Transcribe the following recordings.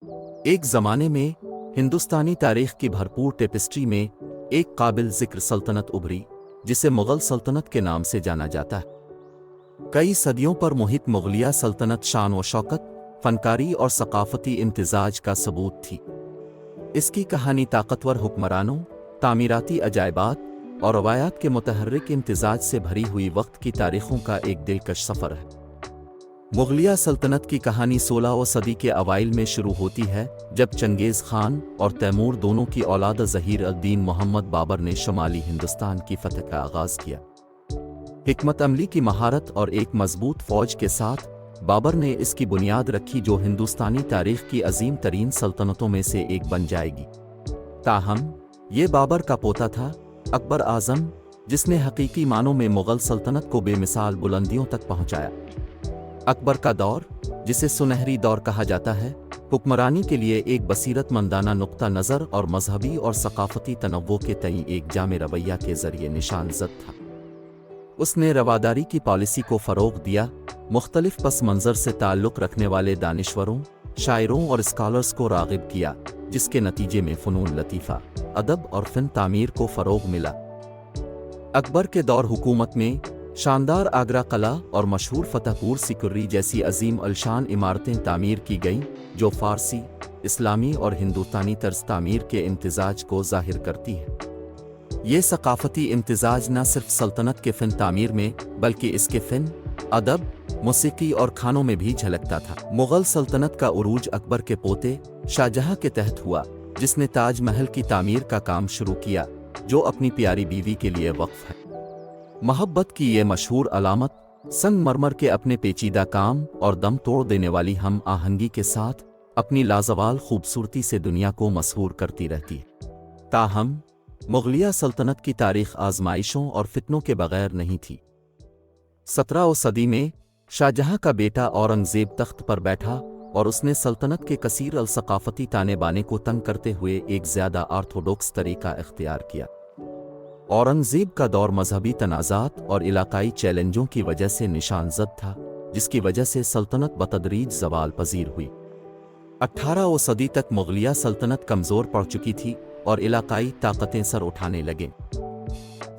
एक ज़माने में हिंदुस्तानी तारीख की भरपूर टेपेस्ट्री में एक काबिल ज़िक्र सल्तनत उभरी जिसे मुग़ल सल्तनत के नाम से जाना जाता है। कई सदियों पर मुहित मुग़लिया सल्तनत शान व शौकत, फनकारी और सकाफ़ती इम्तिज़ाज का सबूत थी। इसकी कहानी ताकतवर हुक्मरानों, तामीराती अजायबात और रवायात के मुतहर्रिक इम्तिज़ाज से भरी हुई वक्त की तारीख़ों का एक दिलकश सफ़र है। मुग़लिया सल्तनत की कहानी 16वीं सदी के अवाइल में शुरू होती है, जब चंगेज़ खान और तैमूर दोनों की औलाद ज़हीर अद-दीन मोहम्मद बाबर ने शुमाली हिंदुस्तान की फ़तह का आगाज़ किया। हिकमत अमली की महारत और एक मज़बूत फ़ौज के साथ बाबर ने इसकी बुनियाद रखी जो हिंदुस्तानी तारीख़ की अजीम तरीन सल्तनतों में से एक बन जाएगी। ताहम ये बाबर का पोता था, अकबर आज़म, जिसने हकीकी मानों में मुग़ल सल्तनत को बेमिसाल बुलंदियों तक पहुँचाया। अकबर का दौर, जिसे सुनहरी दौर कहा जाता है, हुक्मरानी के लिए एक बसीरतमंदाना नुक्ता नज़र और मजहबी और सकाफ़ती तनव्वुर के तईं एक जामे रवैया के ज़रिए निशानज़द था। उसने रवादारी की पॉलिसी को फ़रोग़ दिया, मुख्तलिफ पस मंज़र से ताल्लुक़ रखने वाले दानिश्वरों, शायरों और स्कॉलर्स को राग़िब किया, जिसके नतीजे में फ़नून लतीफ़ा, अदब और फ़न तामीर को फ़रोग़ मिला। अकबर के दौर हुकूमत में शानदार आगरा कला और मशहूर फतेहपुर सिकरी जैसी अजीम अलशान इमारतें तामीर की गईं, जो फ़ारसी, इस्लामी और हिंदुस्तानी तर्ज तामीर के इम्तिज़ाज को ज़ाहिर करती है। ये सकाफ़ती इम्तिज़ाज न सिर्फ सल्तनत के फ़न तामीर में, बल्कि इसके फ़न, अदब, मौसीकी और खानों में भी झलकता था। मुग़ल सल्तनत का उरूज अकबर के पोते शाहजहाँ के तहत हुआ, जिसने ताज महल की तामीर का काम शुरू किया, जो अपनी प्यारी बीवी के लिए वक्फ है। मोहब्बत की ये मशहूर अलामत संगमरमर के अपने पेचीदा काम और दम तोड़ देने वाली हम आहंगी के साथ अपनी लाजवाल खूबसूरती से दुनिया को मसहूर करती रहती है। ताहम मुग़लिया सल्तनत की तारीख़ आजमाइशों और फितनों के बग़ैर नहीं थी। 17वीं सदी में शाहजहाँ का बेटा औरंगज़ेब तख्त पर बैठा और उसने सल्तनत के कसीर अल-सकाफ़ती ताने बाने को तंग करते हुए एक ज़्यादा ऑर्थोडॉक्स तरीका इख्तियार किया। औरंगज़ेब का दौर मजहबी तनाज़ात और इलाकाई चैलेंजों की वजह से निशानज़द था, जिसकी वजह से सल्तनत बतदरीज ज़वाल पज़ीर हुई। 18वीं सदी तक मुग़लिया सल्तनत कमज़ोर पड़ चुकी थी और इलाकाई ताकतें सर उठाने लगें।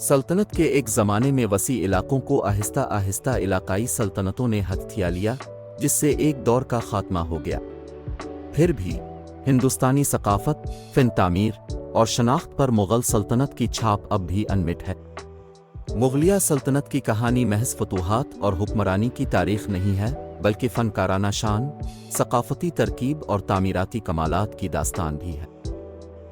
सल्तनत के एक ज़माने में वसी इलाकों को आहिस्ता आहिस्ता इलाकाई सल्तनतों ने हथिया लिया, जिससे एक दौर का ख़ात्मा हो गया। फिर भी हिंदुस्तानी सकाफ़त, फ़न तामीर और शनाख्त पर मुग़ल सल्तनत की छाप अब भी अनमिट है। मुग़लिया सल्तनत की कहानी महज़ फतूहात और हुक्मरानी की तारीख़ नहीं है, बल्कि फ़नकाराना शान, सकाफ़ती तरकीब और तामीराती कमालात की दास्तान भी है।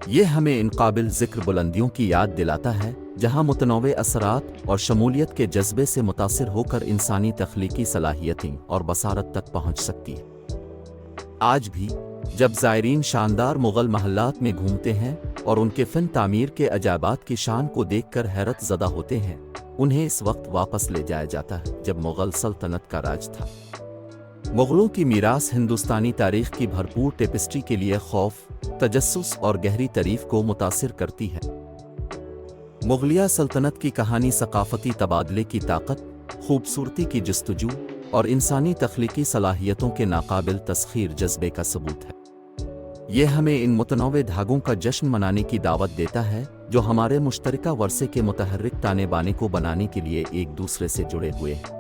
ये हमें इन काबिल ज़िक्र बुलंदियों की याद दिलाता है, जहाँ मुतनव्वे असरात और शमूलियत के जज्बे से मुतासिर होकर इंसानी तख्लीकी सलाहियतें और बसारत तक पहुँच सकती है। आज भी जब ज़ायरीन शानदार मुग़ल महल्लात में घूमते हैं और उनके फ़न तामीर के अजायबात की शान को देखकर हैरत ज़दा होते हैं, उन्हें इस वक्त वापस ले जाया जाता है जब मुग़ल सल्तनत का राज था। मुग़लों की मीरास हिंदुस्तानी तारीख़ की भरपूर टेपेस्ट्री के लिए खौफ, तजस्सुस और गहरी तारीफ़ को मुतासिर करती है। मुग़लिया सल्तनत की कहानी सकाफ़ती तबादले की ताकत, खूबसूरती की जस्तजू और इंसानी तख्लीकी सलाहियतों के नाकाबिल तस्ख़ीर जज्बे का सबूत है। ये हमें इन मुतनव्वे धागों का जश्न मनाने की दावत देता है, जो हमारे मुश्तरका वर्से के मुतहर्रिक ताने बाने को बनाने के लिए एक दूसरे से जुड़े हुए हैं।